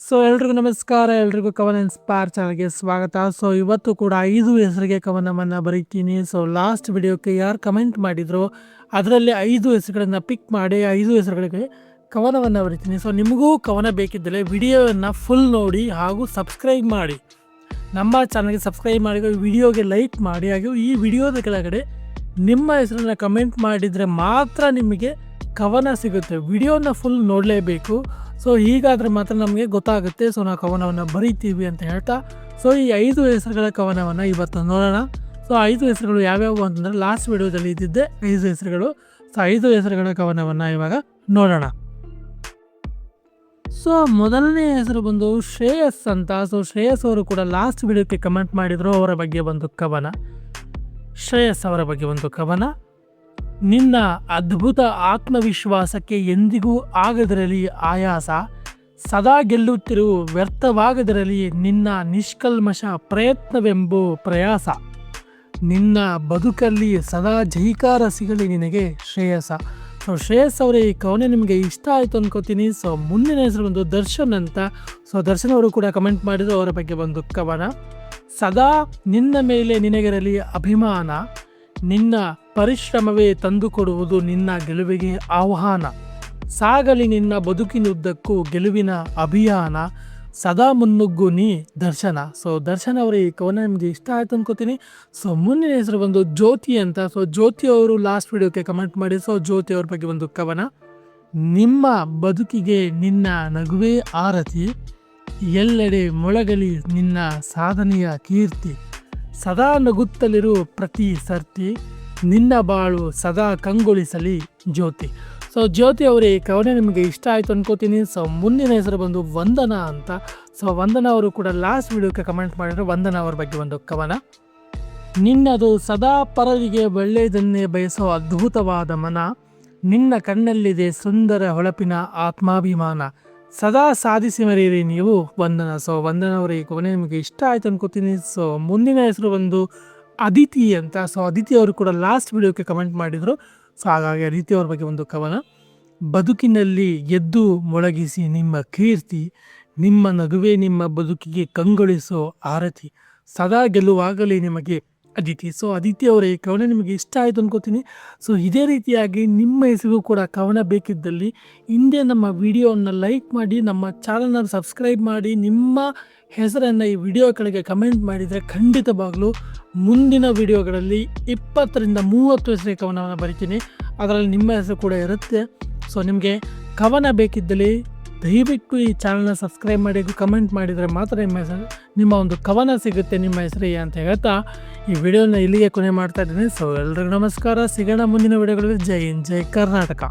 So ಎಲ್ರಿಗೂ ನಮಸ್ಕಾರ, ಎಲ್ರಿಗೂ ಕವನ ಇನ್ಸ್ಪೈರ್ ಚಾನಲ್ಗೆ ಸ್ವಾಗತ. ಸೊ ಇವತ್ತು ಕೂಡ 5 ಹೆಸರಿಗೆ ಕವನವನ್ನು ಬರೀತೀನಿ. ಸೊ ಲಾಸ್ಟ್ ವಿಡಿಯೋಕ್ಕೆ ಯಾರು ಕಮೆಂಟ್ ಮಾಡಿದ್ರು ಅದರಲ್ಲಿ 5 ಹೆಸರುಗಳನ್ನು ಪಿಕ್ ಮಾಡಿ 5 ಹೆಸರುಗಳಿಗೆ ಕವನವನ್ನು ಬರೀತೀನಿ. ಸೊ ನಿಮಗೂ ಕವನ ಬೇಕಿದ್ದರೆ ವಿಡಿಯೋವನ್ನು ಫುಲ್ ನೋಡಿ ಹಾಗೂ ಸಬ್ಸ್ಕ್ರೈಬ್ ಮಾಡಿ, ನಮ್ಮ ಚಾನಲ್ಗೆ ಸಬ್ಸ್ಕ್ರೈಬ್ ಮಾಡಿ, ವಿಡಿಯೋಗೆ ಲೈಕ್ ಮಾಡಿ. ಹಾಗೂ ಈ ವಿಡಿಯೋದ ಕೆಳಗಡೆ ನಿಮ್ಮ ಹೆಸರನ್ನು ಕಮೆಂಟ್ ಮಾಡಿದರೆ ಮಾತ್ರ ನಿಮಗೆ ಕವನ ಸಿಗುತ್ತೆ. ವಿಡಿಯೋನ ಫುಲ್ ನೋಡಲೇಬೇಕು. ಸೊ ಹೀಗಾದರೆ ಮಾತ್ರ ನಮಗೆ ಗೊತ್ತಾಗುತ್ತೆ. ಸೊ ನಾವು ಕವನವನ್ನು ಬರೀತೀವಿ ಅಂತ ಹೇಳ್ತಾ, ಸೊ ಈ 5 ಹೆಸರುಗಳ ಕವನವನ್ನು ಇವತ್ತು ನೋಡೋಣ. ಸೊ 5 ಹೆಸರುಗಳು ಯಾವ್ಯಾವು ಅಂತಂದರೆ ಲಾಸ್ಟ್ ವಿಡಿಯೋದಲ್ಲಿ ಇದ್ದಿದ್ದೆ 5 ಹೆಸರುಗಳು. ಸೊ 5 ಹೆಸರುಗಳ ಕವನವನ್ನು ಇವಾಗ ನೋಡೋಣ. ಸೊ ಮೊದಲನೇ ಹೆಸರು ಬಂದು ಶ್ರೇಯಸ್ ಅಂತ. ಸೊ ಶ್ರೇಯಸ್ ಅವರು ಕೂಡ ಲಾಸ್ಟ್ ವಿಡಿಯೋಕ್ಕೆ ಕಮೆಂಟ್ ಮಾಡಿದರು. ಅವರ ಬಗ್ಗೆ ಒಂದು ಕವನ, ಶ್ರೇಯಸ್ ಅವರ ಬಗ್ಗೆ ಒಂದು ಕವನ. ನಿನ್ನ ಅದ್ಭುತ ಆತ್ಮವಿಶ್ವಾಸಕ್ಕೆ ಎಂದಿಗೂ ಆಗದಿರಲಿ ಆಯಾಸ, ಸದಾ ಗೆಲ್ಲುತ್ತಿರು ವ್ಯರ್ಥವಾಗದಿರಲಿ ನಿನ್ನ ನಿಷ್ಕಲ್ಮಶ ಪ್ರಯತ್ನವೆಂಬು ಪ್ರಯಾಸ, ನಿನ್ನ ಬದುಕಲ್ಲಿ ಸದಾ ಜೈಕಾರ ಸಿಗಲಿ ನಿನಗೆ ಶ್ರೇಯಸ. ಸೊ ಶ್ರೇಯಸ್ ಅವರೇ, ಈ ಕವನ ನಿಮಗೆ ಇಷ್ಟ ಆಯಿತು ಅನ್ಕೋತೀನಿ. ಸೊ ಮುಂದಿನ ಹೆಸರು ಒಂದು ದರ್ಶನ್ ಅಂತ. ಸೊ ದರ್ಶನ್ ಅವರು ಕೂಡ ಕಮೆಂಟ್ ಮಾಡಿದ್ರು. ಅವರ ಬಗ್ಗೆ ಒಂದು ಕವನ. ಸದಾ ನಿನ್ನ ಮೇಲೆ ನಿನಗಿರಲಿ ಅಭಿಮಾನ, ನಿನ್ನ ಪರಿಶ್ರಮವೇ ತಂದುಕೊಡುವುದು ನಿನ್ನ ಗೆಲುವಿಗೆ ಆಹ್ವಾನ, ಸಾಗಲಿ ನಿನ್ನ ಬದುಕಿನುದ್ದಕ್ಕೂ ಗೆಲುವಿನ ಅಭಿಯಾನ, ಸದಾ ಮುನ್ನುಗ್ಗು ನೀ ದರ್ಶನ. ಸೊ ದರ್ಶನ್ ಅವರ ಈ ಕವನ ನಿಮಗೆ ಇಷ್ಟ ಆಯ್ತು ಅನ್ಕೋತೀನಿ. ಸೊ ಮುಂದಿನ ಹೆಸರು ಬಂದು ಜ್ಯೋತಿ ಅಂತ. ಸೊ ಜ್ಯೋತಿ ಅವರು ಲಾಸ್ಟ್ ವಿಡಿಯೋಕ್ಕೆ ಕಮೆಂಟ್ ಮಾಡಿ. ಸೊ ಜ್ಯೋತಿ ಅವ್ರ ಬಗ್ಗೆ ಒಂದು ಕವನ. ನಿಮ್ಮ ಬದುಕಿಗೆ ನಿನ್ನ ನಗುವೇ ಆರತಿ, ಎಲ್ಲೆಡೆ ಮೊಳಗಲಿ ನಿನ್ನ ಸಾಧನೆಯ ಕೀರ್ತಿ, ಸದಾ ನಗುತ್ತಲಿರು ಪ್ರತಿ ಸರ್ತಿ, ನಿನ್ನ ಬಾಳು ಸದಾ ಕಂಗೊಳಿಸಲಿ ಜ್ಯೋತಿ. ಸೊ ಜ್ಯೋತಿ ಅವರೇ, ಈ ಕವನ ನಿಮಗೆ ಇಷ್ಟ ಆಯಿತು ಅನ್ಕೋತೀನಿ. ಸೊ ಮುಂದಿನ ಹೆಸರು ಬಂದು ವಂದನಾ ಅಂತ. ಸೊ ವಂದನಾ ಅವರು ಕೂಡ ಲಾಸ್ಟ್ ವಿಡಿಯೋಕ್ಕೆ ಕಮೆಂಟ್ ಮಾಡಿದ್ರು. ವಂದನಾ ಅವ್ರ ಬಗ್ಗೆ ಒಂದು ಕವನ. ನಿನ್ನದು ಸದಾ ಪರರಿಗೆ ಒಳ್ಳೆಯದನ್ನೇ ಬಯಸೋ ಅದ್ಭುತವಾದ ಮನ, ನಿನ್ನ ಕಣ್ಣಲ್ಲಿದೆ ಸುಂದರ ಹೊಳಪಿನ ಆತ್ಮಾಭಿಮಾನ, ಸದಾ ಸಾಧಿಸಿ ಮರೀರಿ ನೀವು ವಂದನ. ಸೊ ವಂದನ ಅವರ ಈ ಕವನ ನಿಮಗೆ ಇಷ್ಟ ಆಯ್ತು ಅನ್ಕೋತೀನಿ. ಸೊ ಮುಂದಿನ ಹೆಸರು ಒಂದು ಅದಿತಿ ಅಂತ. ಸೊ ಅದಿತಿ ಅವರು ಕೂಡ ಲಾಸ್ಟ್ ವಿಡಿಯೋಕ್ಕೆ ಕಮೆಂಟ್ ಮಾಡಿದರು. ಸೊ ಹಾಗಾಗಿ ಅದಿತಿ ಅವ್ರ ಬಗ್ಗೆ ಒಂದು ಕವನ. ಬದುಕಿನಲ್ಲಿ ಎದ್ದು ಮೊಳಗಿಸಿ ನಿಮ್ಮ ಕೀರ್ತಿ, ನಿಮ್ಮ ನಗುವೆ ನಿಮ್ಮ ಬದುಕಿಗೆ ಕಂಗೊಳಿಸೋ ಆರತಿ, ಸದಾ ಗೆಲುವಾಗಲಿ ನಿಮಗೆ ಅದಿತಿ. ಸೊ ಅದಿತಿ ಅವರ ಈ ಕವನ ನಿಮಗೆ ಇಷ್ಟ ಆಯಿತು ಅನ್ಕೋತೀನಿ. ಸೊ ಇದೇ ರೀತಿಯಾಗಿ ನಿಮ್ಮ ಹೆಸರು ಕೂಡ ಕವನ ಬೇಕಿದ್ದಲ್ಲಿ ಹಿಂದೆ ನಮ್ಮ ವಿಡಿಯೋವನ್ನು ಲೈಕ್ ಮಾಡಿ, ನಮ್ಮ ಚಾನಲ್ನ ಸಬ್ಸ್ಕ್ರೈಬ್ ಮಾಡಿ, ನಿಮ್ಮ ಹೆಸರನ್ನು ಈ ವಿಡಿಯೋ ಕೆಳಗೆ ಕಮೆಂಟ್ ಮಾಡಿದರೆ ಖಂಡಿತವಾಗಲೂ ಮುಂದಿನ ವಿಡಿಯೋಗಳಲ್ಲಿ 20ರಿಂದ 30 ಹೆಸರಿಗೆ ಕವನವನ್ನು ಬರಿತೀನಿ. ಅದರಲ್ಲಿ ನಿಮ್ಮ ಹೆಸರು ಕೂಡ ಇರುತ್ತೆ. ಸೊ ನಿಮಗೆ ಕವನ ಬೇಕಿದ್ದಲ್ಲಿ ದಯವಿಟ್ಟು ಈ ಚಾನಲ್ನ ಸಬ್ಸ್ಕ್ರೈಬ್ ಮಾಡಿ, ಕಮೆಂಟ್ ಮಾಡಿದರೆ ಮಾತ್ರ ನಿಮ್ಮ ಒಂದು ಕವನ ಸಿಗುತ್ತೆ ನಿಮ್ಮ ಹೆಸರಿಗೆ ಅಂತ ಹೇಳ್ತಾ ಈ ವಿಡಿಯೋನ ಇಲ್ಲಿಗೆ ಕೊನೆ ಮಾಡ್ತಾ ಇದ್ದೀನಿ. ಸೊ ಎಲ್ರಿಗೂ ನಮಸ್ಕಾರ. ಸಿಗೋಣ ಮುಂದಿನ ವಿಡಿಯೋಗಳಲ್ಲಿ. ಜೈ ಹಿಂದ್, ಜೈ ಕರ್ನಾಟಕ.